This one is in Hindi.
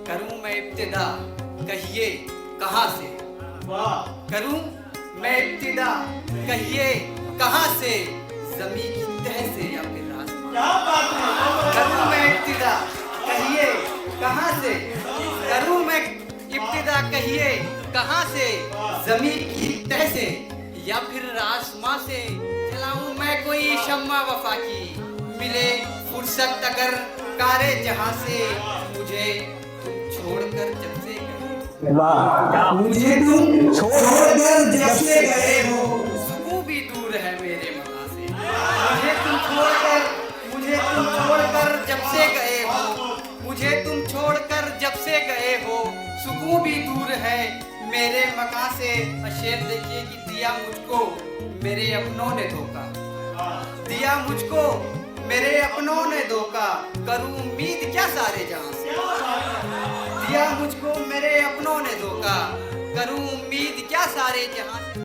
करूं मैं इब्तिदा कहिए कहां से, करूं मैं इब्तिदा कहिए कहां से, जमीन की तह से या फिर आसमान। क्या बात है। करूं मैं इब्तिदा कहिए कहां से, करूं मैं इब्तिदा कहिए कहां से, जमीन की तह से या फिर आसमां से। चलाऊं मैं कोई शम्मा वफा की, मिले फुर्सत अगर कारे जहां से, मुझे तुम छोड़कर जब से गए, मुझे तुम छोड़कर जब से गए हो, सुकून भी दूर है मेरे मना से। मुझे तुम छोड़कर जब से गए हो, मुझे तुम छोड़कर जब से गए हो, सुकून भी दूर है मेरे मकान से। शेर देखिए कि दिया मुझको मेरे अपनों ने धोखा, दिया मुझको मेरे अपनों ने धोखा, करूं उम्मीद क्या सारे जहां से। दिया मुझको मेरे अपनों ने धोखा, करूं उम्मीद क्या सारे जहां से।